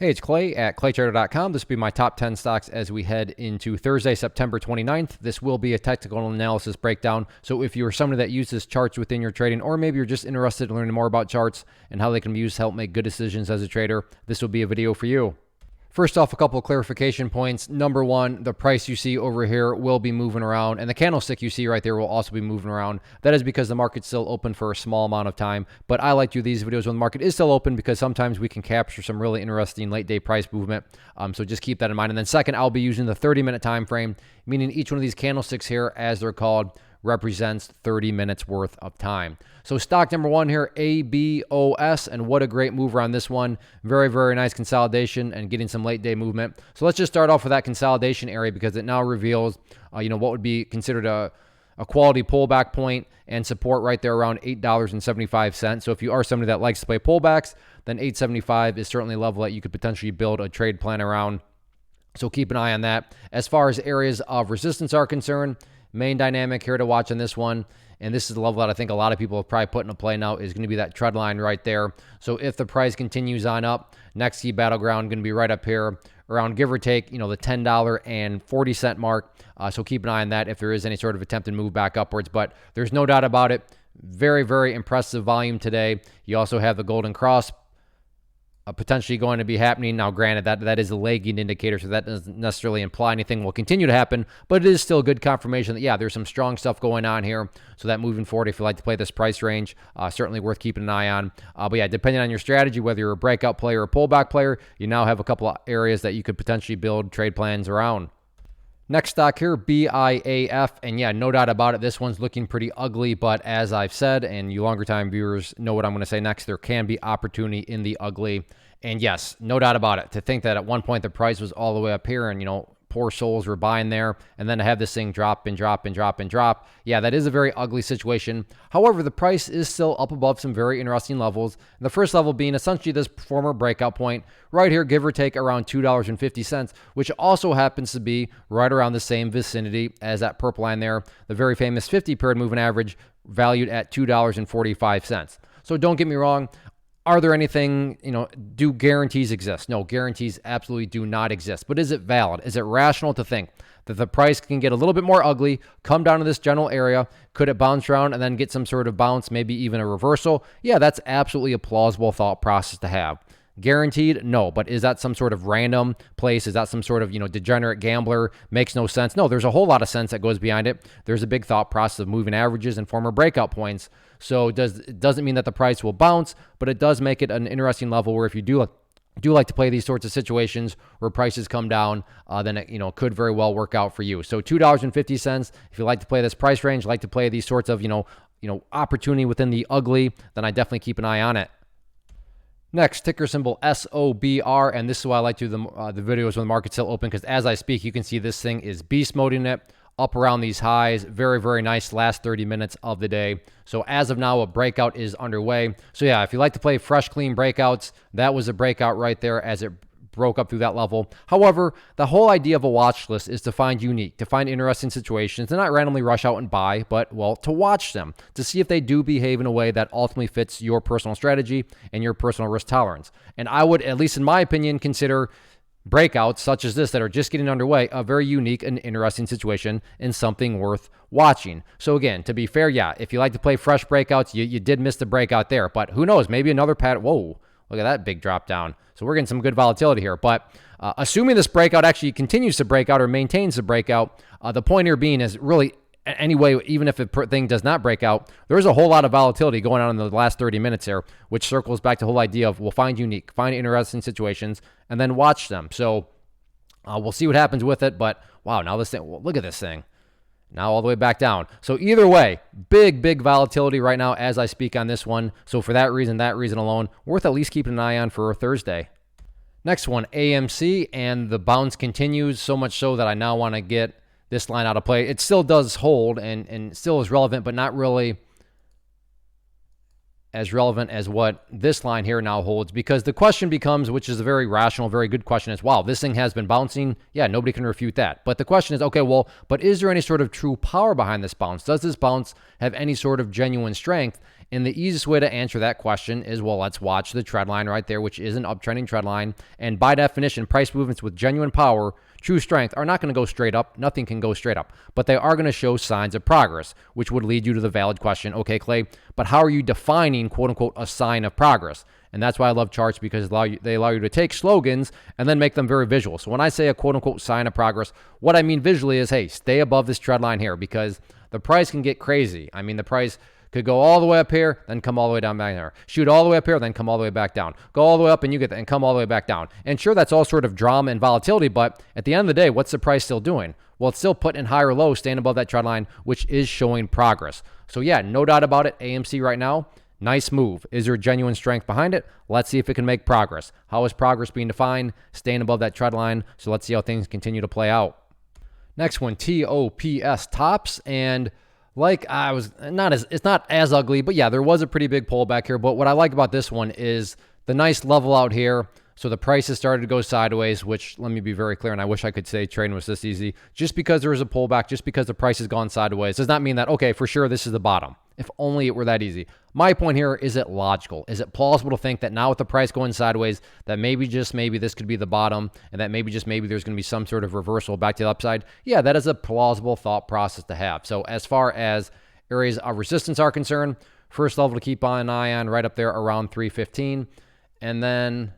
Hey, it's Clay at claytrader.com. This will be my top 10 stocks as we head into Thursday, September 29th. This will be a technical analysis breakdown. So if you're somebody that uses charts within your trading, or maybe you're just interested in learning more about charts and how they can be used to help make good decisions as a trader, this will be a video for you. First off, a couple of clarification points. Number one, the price you see over here will be moving around, and the candlestick you see right there will also be moving around. That is because the market's still open for a small amount of time, but I like to do these videos when the market is still open because sometimes we can capture some really interesting late day price movement. So just keep that in mind. And then second, I'll be using the 30-minute time frame, meaning each one of these candlesticks here, as they're called, represents 30 minutes worth of time. So stock number one here, ABOS, and what a great mover on this one. Very, very nice consolidation and getting some late day movement. So let's just start off with that consolidation area because it now reveals, what would be considered a quality pullback point and support right there around $8.75. So if you are somebody that likes to play pullbacks, then $8.75 is certainly a level that you could potentially build a trade plan around. So keep an eye on that. As far as areas of resistance are concerned, main dynamic here to watch on this one, and this is the level that I think a lot of people have probably put into play now, is going to be that trend line right there. So if the price continues on up, next key battleground going to be right up here around, give or take, the $10.40 mark. So keep an eye on that if there is any sort of attempted move back upwards. But there's no doubt about it. Very, very impressive volume today. You also have the golden cross potentially going to be happening. Now, granted, that is a lagging indicator, so that doesn't necessarily imply anything will continue to happen, but it is still good confirmation that, yeah, there's some strong stuff going on here. So that moving forward, if you like to play this price range, certainly worth keeping an eye on. But yeah, depending on your strategy, whether you're a breakout player or a pullback player, you now have a couple of areas that you could potentially build trade plans around. Next stock here, BIAF, and yeah, no doubt about it, this one's looking pretty ugly, but as I've said, and you longer time viewers know what I'm going to say next, there can be opportunity in the ugly. And yes, no doubt about it, to think that at one point the price was all the way up here and, poor souls were buying there, and then to have this thing drop and drop and drop and drop. Yeah, that is a very ugly situation. However, the price is still up above some very interesting levels. The first level being essentially this former breakout point right here, give or take around $2.50, which also happens to be right around the same vicinity as that purple line there, the very famous 50-period moving average valued at $2.45. So don't get me wrong. Are there anything, do guarantees exist? No, guarantees absolutely do not exist. But is it valid? Is it rational to think that the price can get a little bit more ugly, come down to this general area? Could it bounce around and then get some sort of bounce, maybe even a reversal? Yeah, that's absolutely a plausible thought process to have. Guaranteed? No. But is that some sort of random place? Is that some sort of, degenerate gambler? Makes no sense. No, there's a whole lot of sense that goes behind it. There's a big thought process of moving averages and former breakout points. So it doesn't mean that the price will bounce, but it does make it an interesting level where if you do like to play these sorts of situations where prices come down, then it could very well work out for you. So $2.50, if you like to play this price range, like to play these sorts of, opportunity within the ugly, then I definitely keep an eye on it. Next, ticker symbol SOBR, and this is why I like to do the videos when the market's still open, because as I speak, you can see this thing is beast moding it up around these highs. Very, very nice last 30 minutes of the day. So as of now, a breakout is underway. So yeah, if you like to play fresh, clean breakouts, that was a breakout right there as it broke up through that level. However, the whole idea of a watch list is to find unique, to find interesting situations, to not randomly rush out and buy, but, well, to watch them, to see if they do behave in a way that ultimately fits your personal strategy and your personal risk tolerance. And I would, at least in my opinion, consider breakouts such as this that are just getting underway a very unique and interesting situation and something worth watching. So again, to be fair, yeah, if you like to play fresh breakouts, you did miss the breakout there, but who knows, maybe another pattern. Whoa, look at that big drop down. So we're getting some good volatility here, but assuming this breakout actually continues to break out or maintains the breakout, the point here being is really, anyway, even if the thing does not break out, there's a whole lot of volatility going on in the last 30 minutes here, which circles back to the whole idea of we'll find unique, find interesting situations, and then watch them. So we'll see what happens with it, but wow, now this thing, look at this thing. Now all the way back down. So either way, big volatility right now as I speak on this one. So for that reason alone, worth at least keeping an eye on for Thursday. Next one, AMC, and the bounce continues, so much so that I now want to get this line out of play. It still does hold and still is relevant, but not really as relevant as what this line here now holds, because the question becomes, which is a very rational, very good question, is, wow, this thing has been bouncing. Yeah, nobody can refute that. But the question is, okay, well, but is there any sort of true power behind this bounce? Does this bounce have any sort of genuine strength? And the easiest way to answer that question is, well, let's watch the trend line right there, which is an uptrending trend line. And by definition, price movements with genuine power, true strength, are not going to go straight up. Nothing can go straight up, but they are going to show signs of progress, which would lead you to the valid question, okay, Clay, but how are you defining, quote unquote, a sign of progress? And that's why I love charts, because they allow you to take slogans and then make them very visual. So when I say a quote unquote sign of progress, what I mean visually is, hey, stay above this trend line here, because the price can get crazy. I mean, the price could go all the way up here, then come all the way down back there. Shoot all the way up here, then come all the way back down. Go all the way up and you get that, and come all the way back down. And sure, that's all sort of drama and volatility, but at the end of the day, what's the price still doing? Well, it's still putting in higher lows, staying above that trend line, which is showing progress. So yeah, no doubt about it, AMC right now, nice move. Is there genuine strength behind it? Let's see if it can make progress. How is progress being defined? Staying above that trend line. So let's see how things continue to play out. Next one, TOPS, tops. And like it's not as ugly, but yeah, there was a pretty big pullback here. But what I like about this one is the nice level out here. So the prices started to go sideways, which, let me be very clear, and I wish I could say trading was this easy. Just because there was a pullback, just because the price has gone sideways, does not mean that, okay, for sure, this is the bottom. If only it were that easy. My point here, is it logical? Is it plausible to think that now with the price going sideways, that maybe, just maybe, this could be the bottom, and that maybe, just maybe, there's going to be some sort of reversal back to the upside? Yeah, that is a plausible thought process to have. So as far as areas of resistance are concerned, first level to keep an eye on right up there around 315, and then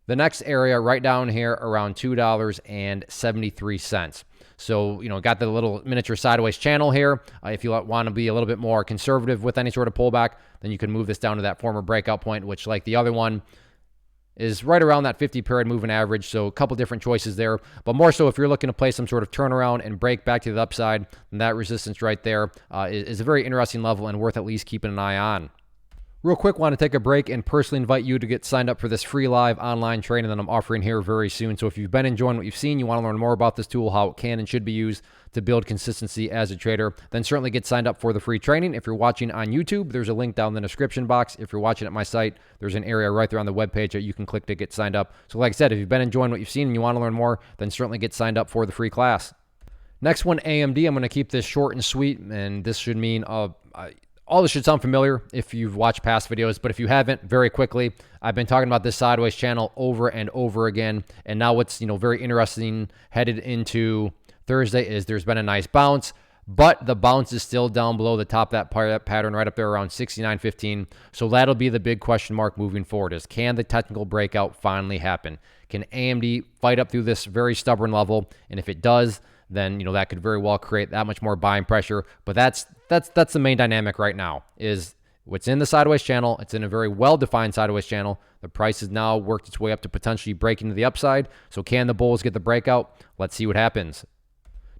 the next area right down here around $2.73. So, got the little miniature sideways channel here. If you want to be a little bit more conservative with any sort of pullback, then you can move this down to that former breakout point, which, like the other one, is right around that 50-period moving average. So a couple different choices there. But more so, if you're looking to play some sort of turnaround and break back to the upside, then that resistance right there is a very interesting level and worth at least keeping an eye on. Real quick, want to take a break and personally invite you to get signed up for this free live online training that I'm offering here very soon. So if you've been enjoying what you've seen, you want to learn more about this tool, how it can and should be used to build consistency as a trader, then certainly get signed up for the free training. If you're watching on YouTube, there's a link down in the description box. If you're watching at my site, there's an area right there on the webpage that you can click to get signed up. So like I said, if you've been enjoying what you've seen and you want to learn more, then certainly get signed up for the free class. Next one, AMD. I'm going to keep this short and sweet, and this should mean all this should sound familiar if you've watched past videos, but if you haven't, very quickly, I've been talking about this sideways channel over and over again, and now what's very interesting headed into Thursday is there's been a nice bounce, but the bounce is still down below the top of that pattern right up there around 69.15. So that'll be the big question mark moving forward, is can the technical breakout finally happen? Can AMD fight up through this very stubborn level? And if it does, then that could very well create that much more buying pressure. But that's the main dynamic right now, is what's in the sideways channel. It's in a very well-defined sideways channel. The price has now worked its way up to potentially breaking to the upside. So can the bulls get the breakout? Let's see what happens.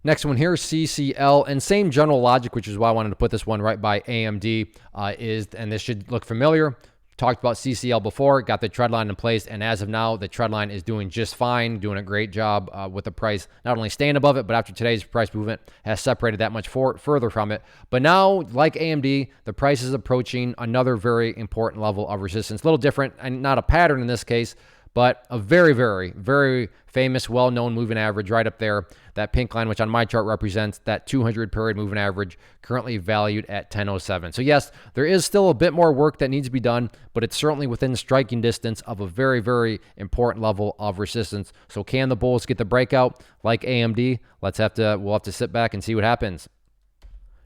Next one here, CCL, and same general logic, which is why I wanted to put this one right by AMD, and this should look familiar. Talked about CCL before, got the trend line in place, and as of now, the trend line is doing just fine, doing a great job with the price not only staying above it, but after today's price movement has separated that much further from it. But now, like AMD, the price is approaching another very important level of resistance. A little different, and not a pattern in this case, but a very, very, very famous, well-known moving average right up there. That pink line, which on my chart represents that 200-period moving average, currently valued at 1007. So yes, there is still a bit more work that needs to be done, but it's certainly within striking distance of a very, very important level of resistance. So can the bulls get the breakout like AMD? We'll have to sit back and see what happens.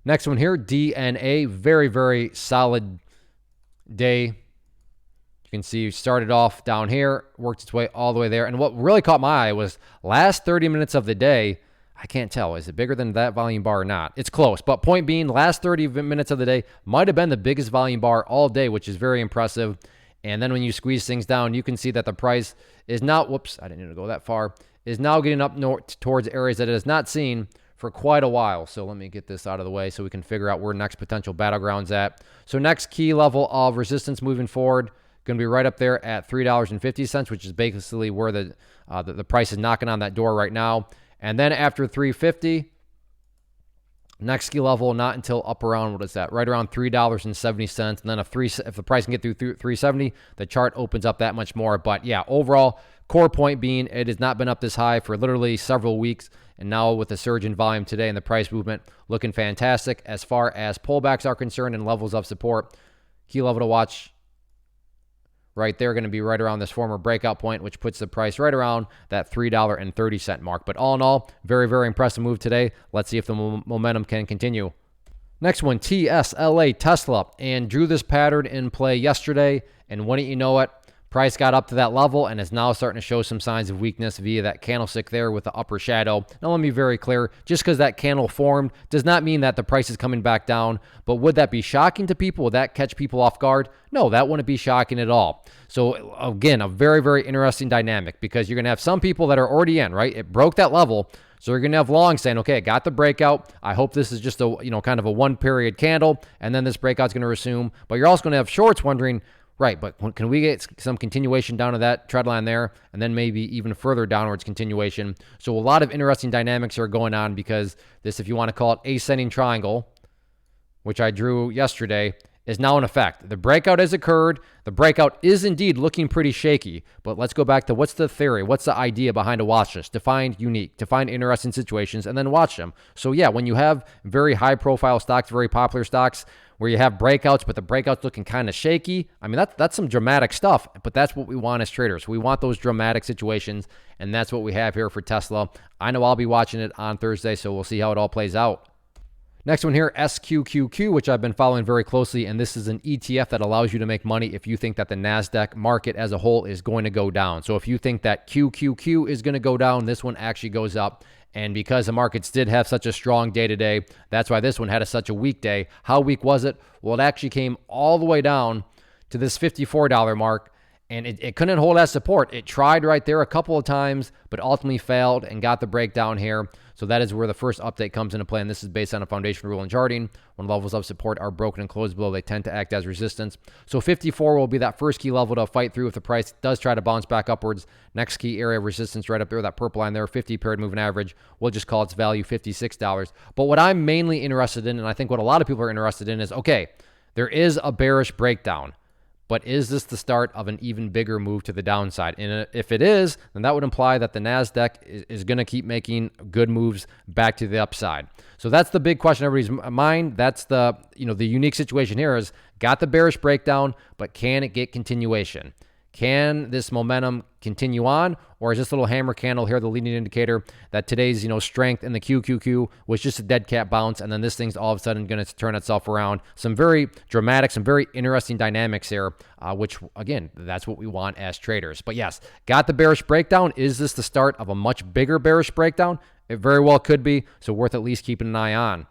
Next one here, DNA. Very, very solid day. You can see it started off down here, worked its way all the way there. And what really caught my eye was last 30 minutes of the day. I can't tell. Is it bigger than that volume bar or not? It's close. But point being, last 30 minutes of the day might have been the biggest volume bar all day, which is very impressive. And then when you squeeze things down, you can see that the price is now, whoops, I didn't need to go that far, is now getting up north towards areas that it has not seen for quite a while. So let me get this out of the way so we can figure out where next potential battleground's at. So next key level of resistance moving forward, going to be right up there at $3.50, which is basically where the price is knocking on that door right now. And then after 350, Next key level, not until up around, what is that? Right around $3.70. And then if the price can get through 370, the chart opens up that much more. But yeah, overall, core point being it has not been up this high for literally several weeks. And now with the surge in volume today and the price movement looking fantastic as far as pullbacks are concerned and levels of support. Key level to watch right there, going to be right around this former breakout point, which puts the price right around that $3.30 mark. But all in all, very, very impressive move today. Let's see if the momentum can continue. Next one, TSLA, Tesla, and drew this pattern in play yesterday. And wouldn't you know it, price got up to that level and is now starting to show some signs of weakness via that candlestick there with the upper shadow. Now, let me be very clear. Just because that candle formed does not mean that the price is coming back down. But would that be shocking to people? Would that catch people off guard? No, that wouldn't be shocking at all. So, again, a very, very interesting dynamic because you're going to have some people that are already in, right? It broke that level. So you're going to have long saying, okay, I got the breakout. I hope this is just a, kind of a one period candle. And then this breakout's going to resume. But you're also going to have shorts wondering, right, but can we get some continuation down to that trend line there and then maybe even further downwards continuation? So a lot of interesting dynamics are going on because this, if you want to call it ascending triangle, which I drew yesterday, is now in effect. The breakout has occurred. The breakout is indeed looking pretty shaky, but let's go back to what's the theory? What's the idea behind a watch list? To find unique, to find interesting situations, and then watch them. So yeah, when you have very high profile stocks, very popular stocks, where you have breakouts, but the breakout's looking kind of shaky, I mean, that's some dramatic stuff, but that's what we want as traders. We want those dramatic situations, and that's what we have here for Tesla. I know I'll be watching it on Thursday, so we'll see how it all plays out. Next one here, SQQQ, which I've been following very closely, and this is an ETF that allows you to make money if you think that the NASDAQ market as a whole is going to go down. So if you think that QQQ is going to go down, this one actually goes up. And because the markets did have such a strong day today, that's why this one had such a weak day. How weak was it? Well, it actually came all the way down to this $54 mark, and it couldn't hold that support. It tried right there a couple of times, but ultimately failed and got the breakdown here. So that is where the first update comes into play, and this is based on a foundation rule in charting. When levels of support are broken and closed below, they tend to act as resistance. So 54 will be that first key level to fight through if the price does try to bounce back upwards. Next key area of resistance right up there, that purple line there, 50-period moving average. We'll just call its value $56. But what I'm mainly interested in, and I think what a lot of people are interested in, is, okay, there is a bearish breakdown. But is this the start of an even bigger move to the downside? And if it is, then that would imply that the NASDAQ is going to keep making good moves back to the upside. So that's the big question in everybody's mind. That's the, the unique situation here is got the bearish breakdown, but can it get continuation? Can this momentum continue on, or is this little hammer candle here the leading indicator that today's strength in the QQQ was just a dead cat bounce, and then this thing's all of a sudden going to turn itself around? Some very dramatic, some very interesting dynamics here, which again, that's what we want as traders. But yes, got the bearish breakdown. Is this the start of a much bigger bearish breakdown? It very well could be, so worth at least keeping an eye on.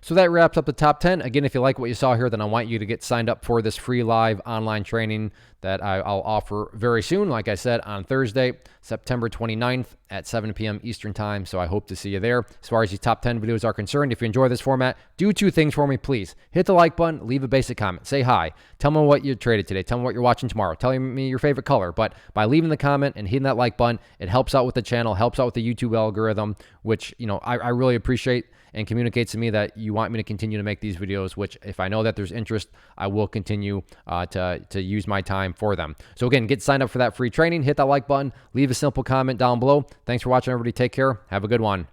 So that wraps up the top 10. Again, if you like what you saw here, then I want you to get signed up for this free live online training that I'll offer very soon. Like I said, on Thursday, September 29th at 7 p.m. Eastern time. So I hope to see you there. As far as these top 10 videos are concerned, if you enjoy this format, do two things for me, please. Hit the like button, leave a basic comment, say hi. Tell me what you traded today. Tell me what you're watching tomorrow. Tell me your favorite color. But by leaving the comment and hitting that like button, it helps out with the channel, helps out with the YouTube algorithm, which, I really appreciate, and communicates to me that you want me to continue to make these videos, which if I know that there's interest, I will continue to use my time for them. So again, get signed up for that free training, hit that like button, leave a simple comment down below. Thanks for watching, everybody. Take care. Have a good one.